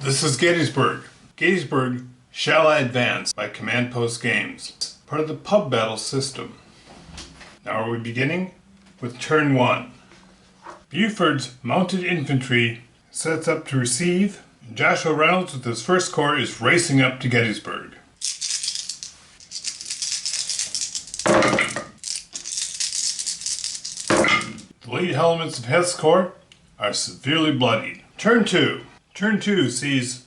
This is Gettysburg. Gettysburg shall advance by Command Post Games, part of the pub battle system. Now are we beginning with turn 1. Buford's mounted infantry sets up to receive, and Joshua Reynolds with his 1st Corps is racing up to Gettysburg. The lead elements of Heth's Corps are severely bloodied. Turn 2. Turn 2 sees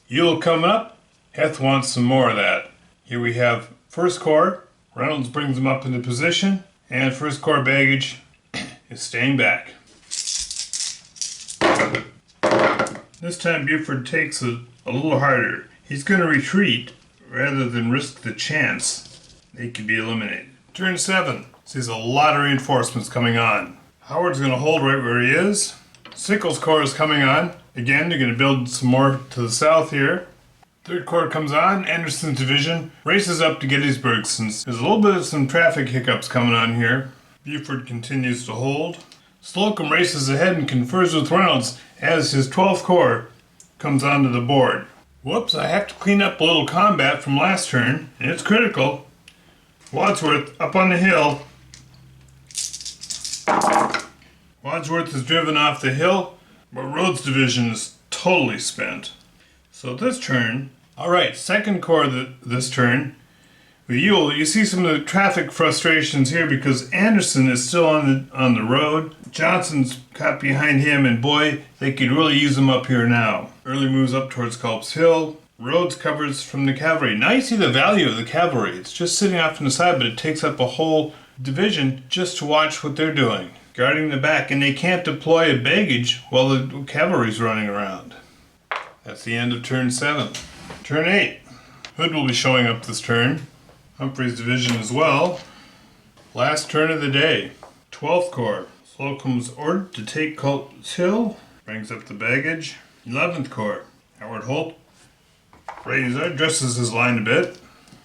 Ewell coming up. Heth wants some more of that. Here we have 1st Corps. Reynolds brings them up into position, and 1st Corps baggage is staying back. This time Buford takes it a little harder. He's going to retreat rather than risk the chance they could be eliminated. Turn 7 sees a lot of reinforcements coming on. Howard's going to hold right where he is. Sickles' Corps is coming on. Again, they're going to build some more to the south here. 3rd Corps comes on. Anderson's division races up to Gettysburg since there's a little bit of some traffic hiccups coming on here. Buford continues to hold. Slocum races ahead and confers with Reynolds as his 12th Corps comes onto the board. Whoops, I have to clean up a little combat from last turn, and it's critical. Wadsworth up on the hill. Wadsworth is driven off the hill, but Rhodes' division is totally spent. So this turn, alright, 2nd Corps this turn. With Ewell, you see some of the traffic frustrations here because Anderson is still on the road. Johnson's caught behind him, and boy, they could really use him up here now. Early moves up towards Culp's Hill. Rhodes covers from the cavalry. Now you see the value of the cavalry. It's just sitting off on the side, but it takes up a whole division just to watch what they're doing. Guarding the back, and they can't deploy a baggage while the cavalry's running around. That's the end of turn 7. Turn 8. Hood will be showing up this turn. Humphrey's division as well. Last turn of the day. 12th Corps. Slocum's ordered to take Culp's Hill. Brings up the baggage. 11th Corps. Howard Holt addresses his line a bit.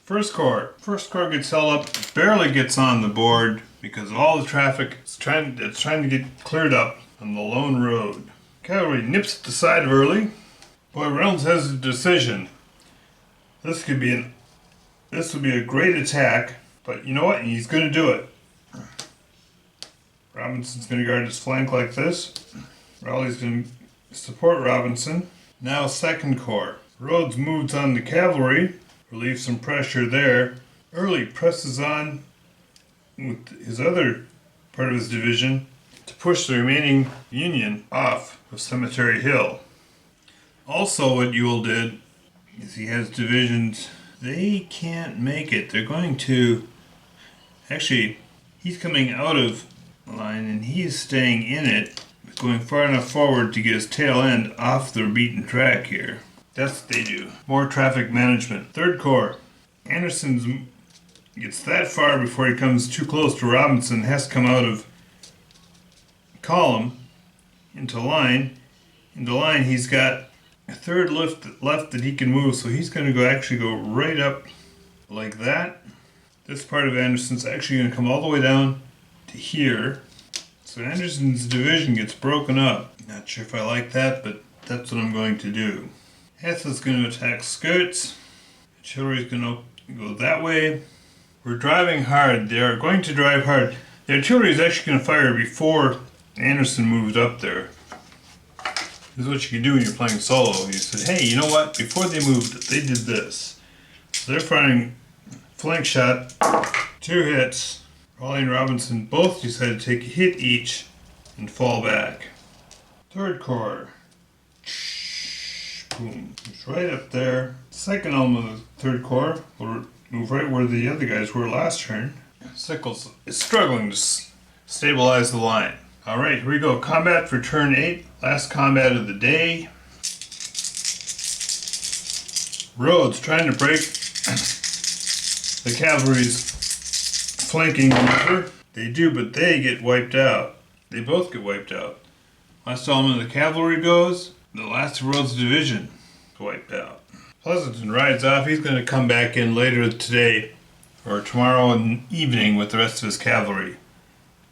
1st Corps. 1st Corps gets held up, barely gets on the board because of all the traffic it's trying to get cleared up on the lone road. Cavalry nips at the side early. Boy, Reynolds has a decision. This would be a great attack, but you know what? He's going to do it. Robinson's going to guard his flank like this. Raleigh's going to support Robinson. Now 2nd Corps. Rhodes moves on the cavalry, relieves some pressure there. Early presses on with his other part of his division to push the remaining Union off of Cemetery Hill. Also what Ewell did is he has divisions, they can't make it. They're going to, actually, he's coming out of the line and he's staying in it, going far enough forward to get his tail end off the beaten track here. That's what they do. More traffic management. 3rd Corps. Anderson gets that far before he comes too close to Robinson, has to come out of column into line. Into line, he's got a 3rd left that he can move, so he's going to actually go right up like that. This part of Anderson's actually going to come all the way down to here. So Anderson's division gets broken up. Not sure if I like that, but that's what I'm going to do. Heth is going to attack skirts. Artillery is going to go that way. We're driving hard. They are going to drive hard. The artillery is actually going to fire before Anderson moves up there. This is what you can do when you're playing solo. You said, hey, you know what? Before they moved, they did this. So they're firing flank shot, 2 hits. Raleigh and Robinson both decided to take a hit each and fall back. 3rd Corps. Boom. It's right up there. 2nd element of the 3rd Corps will move right where the other guys were last turn. Sickles is struggling to stabilize the line. Alright, here we go. Combat for turn 8. Last combat of the day. Rhodes trying to break the cavalry's flanking maneuver. They do, but they get wiped out. They both get wiped out. Last element of the cavalry goes. The last of Rhodes' division is wiped out. Pleasanton rides off. He's going to come back in later today or tomorrow evening with the rest of his cavalry.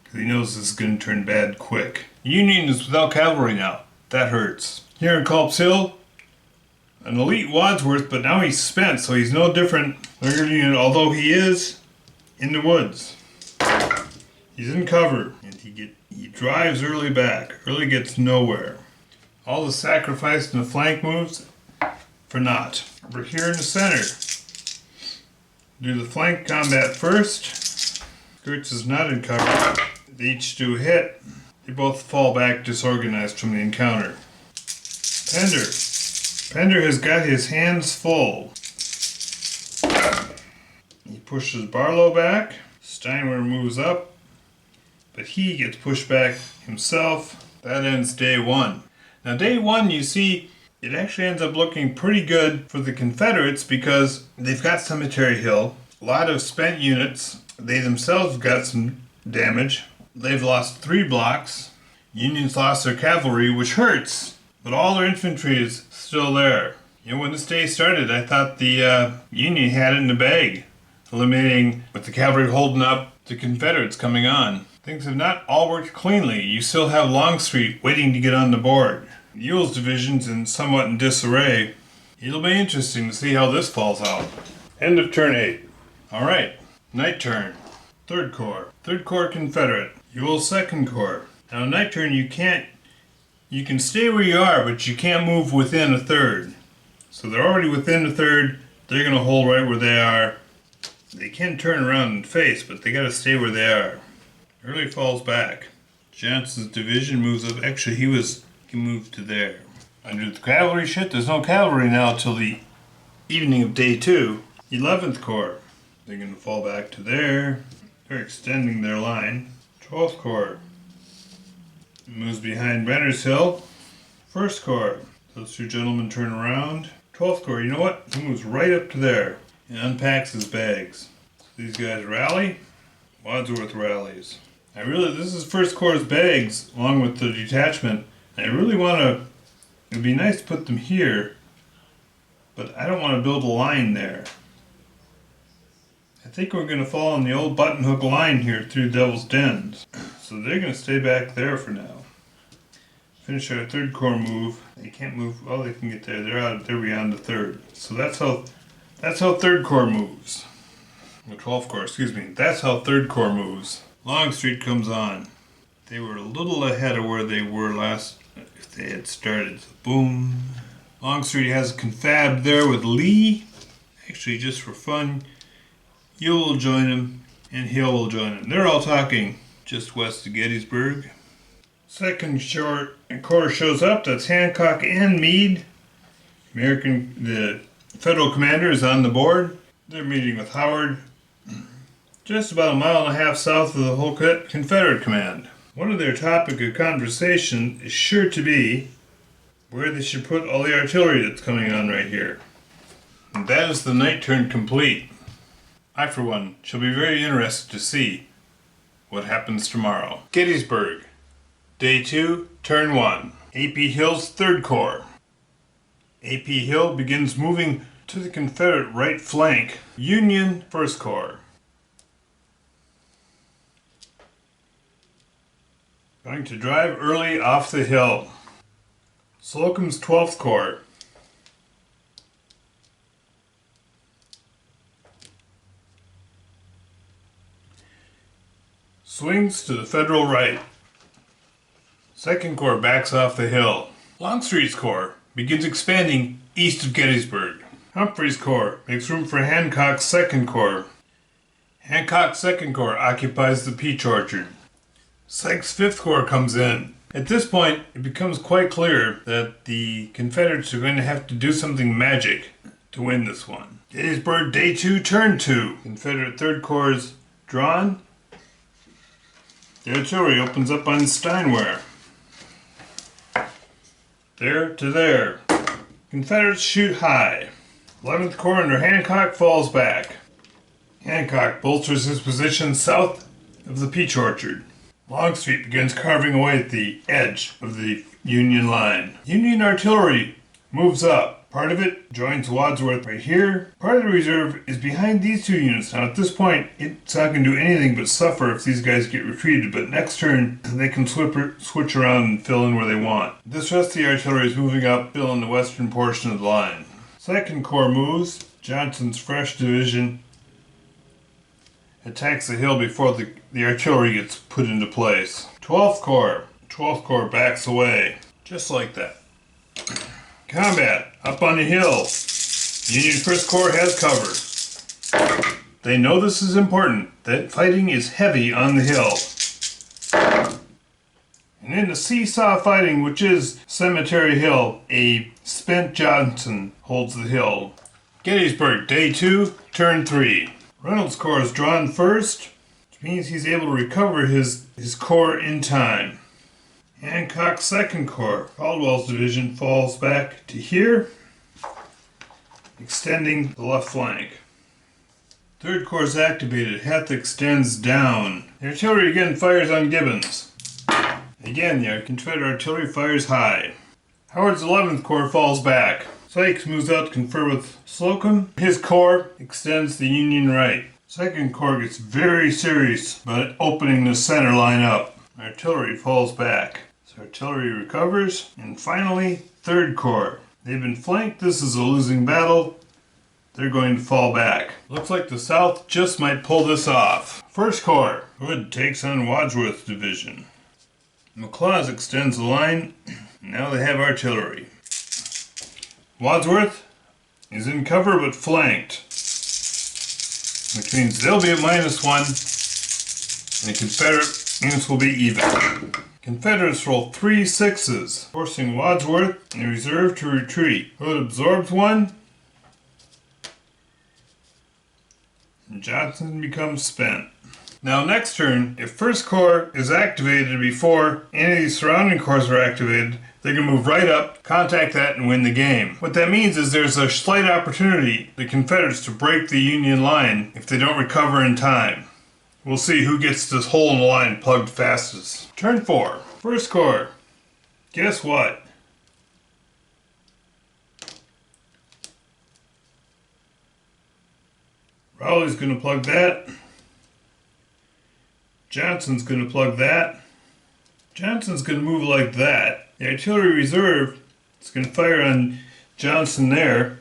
Because he knows this is going to turn bad quick. The Union is without cavalry now. That hurts. here in Culp's Hill. An elite Wadsworth, but now he's spent, so he's no different, although he is in the woods. He's in cover, and he drives early back. Early gets nowhere. All the sacrifice in the flank moves for naught. Over here in the center, do the flank combat first. Skirts is not in cover. They each do a hit. They both fall back disorganized from the encounter. Pender has got his hands full. He pushes Barlow back. Steinway moves up, but he gets pushed back himself. That ends day one. Now day one, you see, it actually ends up looking pretty good for the Confederates because they've got Cemetery Hill, a lot of spent units. They themselves have got some damage. They've lost 3 blocks. Unions lost their cavalry, which hurts, but all their infantry is still there. When this day started, I thought the Union had it in the bag, eliminating, with the cavalry holding up, the Confederates coming on. Things have not all worked cleanly. You still have Longstreet waiting to get on the board. Ewell's division's somewhat in disarray. It'll be interesting to see how this falls out. End of turn 8. Alright, night turn. 3rd Corps. 3rd Corps Confederate. Ewell's 2nd Corps. Now night turn, you can stay where you are, but you can't move within a third. So they're already within a third. They're going to hold right where they are. They can turn around and face, but they got to stay where they are. Early falls back. Johnson's division moves up. Actually, he moved to there. Under the cavalry shit, there's no cavalry now till the evening of day 2. 11th Corps. They're going to fall back to there. They're extending their line. 12th Corps moves behind Renner's Hill. 1st Corps. Those 2 gentlemen turn around. 12th Corps, you know what? He moves right up to there and unpacks his bags. So these guys rally. Wadsworth rallies. This is 1st Corps' bags along with the detachment. I really want to, it'd be nice to put them here, but I don't want to build a line there. I think we're going to fall on the old button hook line here through Devil's Dens. So they're going to stay back there for now. Finish our 3rd Corps move. They can't move, well they can get there. They're beyond the 3rd. So that's how 3rd Corps moves. The 12th Corps, excuse me. That's how 3rd Corps moves. Longstreet comes on. They were a little ahead of where they were last, if they had started. So boom. Longstreet has a confab there with Lee. Actually, just for fun, Ewell will join him, and Hill will join him. They're all talking just west of Gettysburg. 2nd Corps shows up. That's Hancock and Meade. The Federal commander is on the board. They're meeting with Howard, just about a mile and a half south of the whole Confederate command. One of their topic of conversation is sure to be where they should put all the artillery that's coming on right here. And that is the night turn complete. I, for one, shall be very interested to see what happens tomorrow. Gettysburg. Day 2, turn 1. A.P. Hill's 3rd Corps. A.P. Hill begins moving to the Confederate right flank. Union 1st Corps. Going to drive early off the hill. Slocum's 12th Corps. Swings to the Federal right. 2nd Corps backs off the hill. Longstreet's Corps begins expanding east of Gettysburg. Humphreys' Corps makes room for Hancock's 2nd Corps. Hancock's 2nd Corps occupies the peach orchard. Sykes' 5th Corps comes in. At this point, it becomes quite clear that the Confederates are going to have to do something magic to win this one. Gettysburg, Day 2, Turn 2. Confederate 3rd Corps is drawn. The artillery opens up on Steinway. There to there. Confederates shoot high. 11th Corps under Hancock falls back. Hancock bolsters his position south of the peach orchard. Longstreet begins carving away at the edge of the Union line. Union artillery moves up. Part of it joins Wadsworth right here. Part of the reserve is behind these two units. Now at this point, it's not going to do anything but suffer if these guys get retreated, but next turn, they can switch around and fill in where they want. This rest of the artillery is moving up, fill in the western portion of the line. 2nd Corps moves. Johnson's fresh division attacks the hill before the artillery gets put into place. 12th Corps backs away, just like that. Combat up on the hill. Union 1st Corps has cover. They know this is important, that fighting is heavy on the hill. And in the seesaw fighting, which is Cemetery Hill, a spent Johnson holds the hill. Gettysburg, day 2, turn 3. Reynolds' Corps is drawn first, which means he's able to recover his corps in time. Hancock's 2nd Corps, Caldwell's division, falls back to here, extending the left flank. 3rd Corps is activated. Heth extends down. The artillery again fires on Gibbons. Again, the Confederate artillery fires high. Howard's 11th Corps falls back. Sykes moves out to confer with Slocum. His corps extends the Union right. 2nd Corps gets very serious about opening the center line up. Artillery falls back. So artillery recovers. And finally, 3rd Corps. They've been flanked. This is a losing battle. They're going to fall back. Looks like the South just might pull this off. 1st Corps. Hood takes on Wadsworth's division. McLaws extends the line. Now they have artillery. Wadsworth is in cover but flanked, which means they'll be at -1 and the Confederate units will be even. Confederates roll 3 6s, forcing Wadsworth and the reserve to retreat. Hood absorbs one, and Johnson becomes spent. Now next turn, if 1st Corps is activated before any of these surrounding corps are activated, they can move right up, contact that, and win the game. What that means is there's a slight opportunity for the Confederates to break the Union line if they don't recover in time. We'll see who gets this hole in the line plugged fastest. Turn 4. 1st Corps. Guess what? Rowley's going to plug that. Johnson's going to plug that. Johnson's going to move like that. The artillery reserve is going to fire on Johnson there.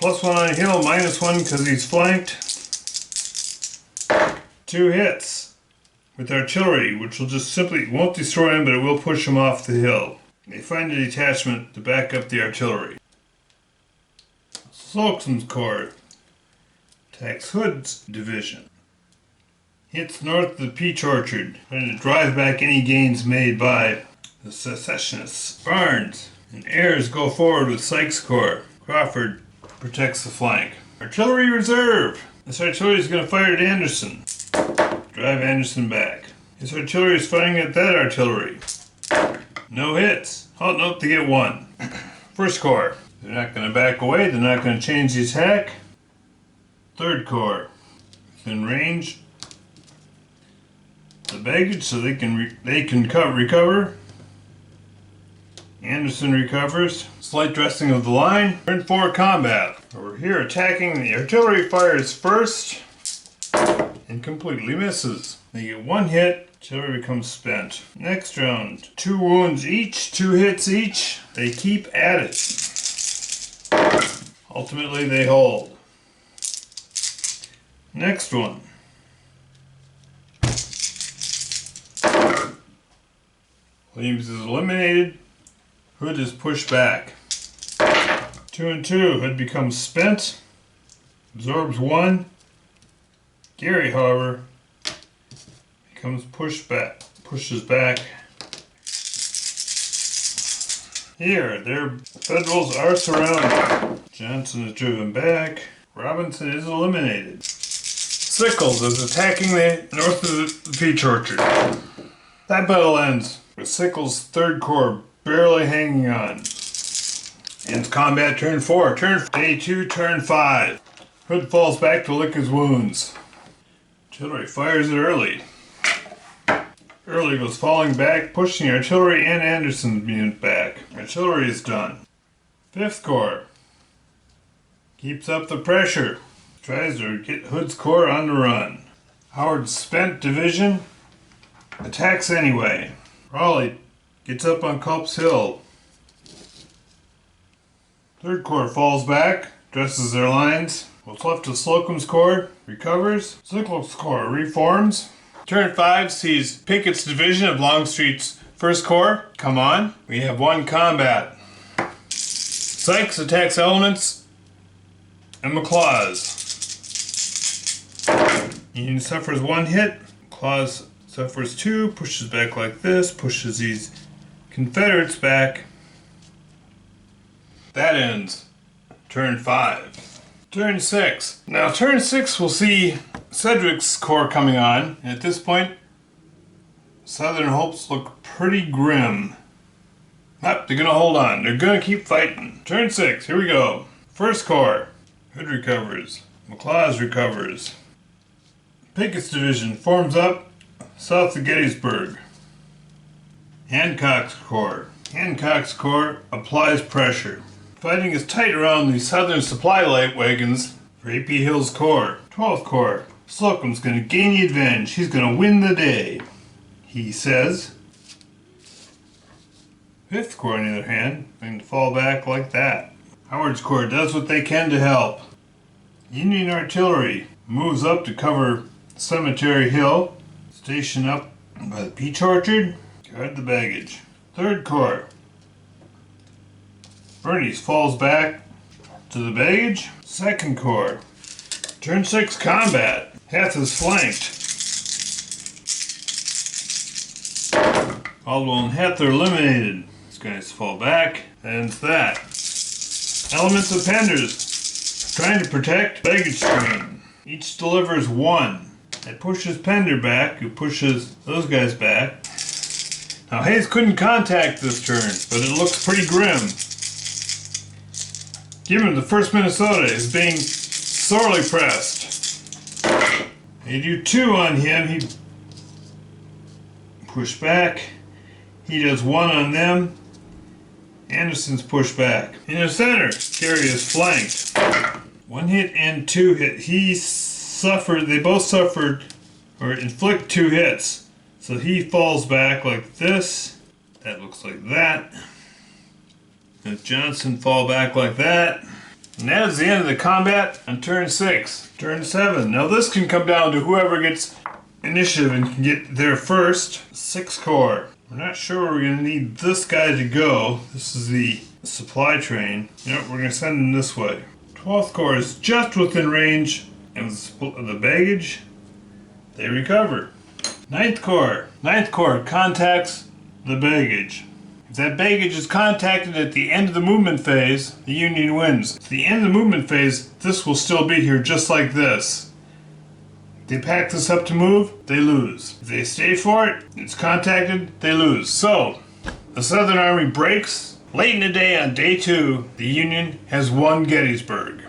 +1 on a hill, -1 because he's flanked. 2 hits with artillery, which will just simply, won't destroy him, but it will push him off the hill. They find a detachment to back up the artillery. Slocum's Corps attacks Hood's division. Hits north of the Peach Orchard, trying to drive back any gains made by the secessionists. Barnes and Ayres go forward with Sykes' Corps. Crawford protects the flank. Artillery reserve! This artillery is going to fire at Anderson. Drive Anderson back. His artillery is firing at that artillery. No hits. Oh, nope, they get 1. 1st Corps. They're not going to back away. They're not going to change the attack. 3rd Corps. Within range. The baggage so they can recover. Anderson recovers. Slight dressing of the line. Turn 4 combat. Over here attacking, the artillery fires first and completely misses. They get 1 hit, artillery becomes spent. Next round, 2 wounds each, 2 hits each. They keep at it. Ultimately they hold. Next one. Williams is eliminated. Hood is pushed back. 2 and 2. Hood becomes spent. Absorbs 1. Gary, however, becomes pushes back. Here, their Federals are surrounded. Johnson is driven back. Robinson is eliminated. Sickles is attacking the north of the Peach Orchard. That battle ends with Sickles' 3rd Corps barely hanging on. Ends combat turn 4. Day 2, turn 5. Hood falls back to lick his wounds. Artillery fires at Early. Early goes falling back, pushing artillery and Anderson's unit back. Artillery is done. 5th Corps keeps up the pressure. Tries to get Hood's Corps on the run. Howard's spent division attacks anyway. Raleigh gets up on Culp's Hill. 3rd Corps falls back, dresses their lines. What's left of Slocum's Corps recovers. Sickles' Corps reforms. Turn 5 sees Pickett's division of Longstreet's 1st Corps come on. We have 1 combat. Sykes attacks Elements and McLaws. Union suffers 1 hit. McLaws suffers 2, pushes back like this, pushes these Confederates back. That ends turn 5. Turn 6. Now turn 6 we'll see Sedgwick's Corps coming on. And at this point, Southern hopes look pretty grim. Nope, they're gonna hold on. They're gonna keep fighting. Turn 6, here we go. 1st Corps. Hood recovers. McLaws recovers. Pickett's division forms up south of Gettysburg. Hancock's Corps. Hancock's Corps applies pressure. Fighting is tight around the Southern supply light wagons for A.P. Hill's Corps. 12th Corps. Slocum's going to gain the advantage. He's going to win the day, he says. 5th Corps, on the other hand, going to fall back like that. Howard's Corps does what they can to help. Union artillery moves up to cover Cemetery Hill. Station up by the peach orchard. Guard the baggage. 3rd Corps. Bernice falls back to the baggage. 2nd Corps. Turn 6 combat. Heth is flanked. Caldwell and Heth are eliminated. These guys fall back. Ends that. Elements of Penders trying to protect baggage train. Each delivers 1. That pushes Pender back, who pushes those guys back. Now Hayes couldn't contact this turn, but it looks pretty grim. Given the 1st Minnesota is being sorely pressed. They do 2 on him. He pushed back. He does 1 on them. Anderson's pushed back. In the center, Carey is flanked. 1 hit and 2 hit. They both suffered or inflict 2 hits. So he falls back like this. That looks like that. And Johnson fall back like that. And that is the end of the combat on turn 6. Turn 7. Now this can come down to whoever gets initiative and can get there first. 6th Corps. We're not sure where we're going to need this guy to go. This is the supply train. Yep, we're going to send him this way. 12th Corps is just within range of the baggage. They recover. 9th Corps. 9th Corps contacts the baggage. If that baggage is contacted at the end of the movement phase, the Union wins. At the end of the movement phase, this will still be here just like this. If they pack this up to move, they lose. If they stay for it, it's contacted, they lose. So, the Southern Army breaks. Late in the day on day 2, the Union has won Gettysburg.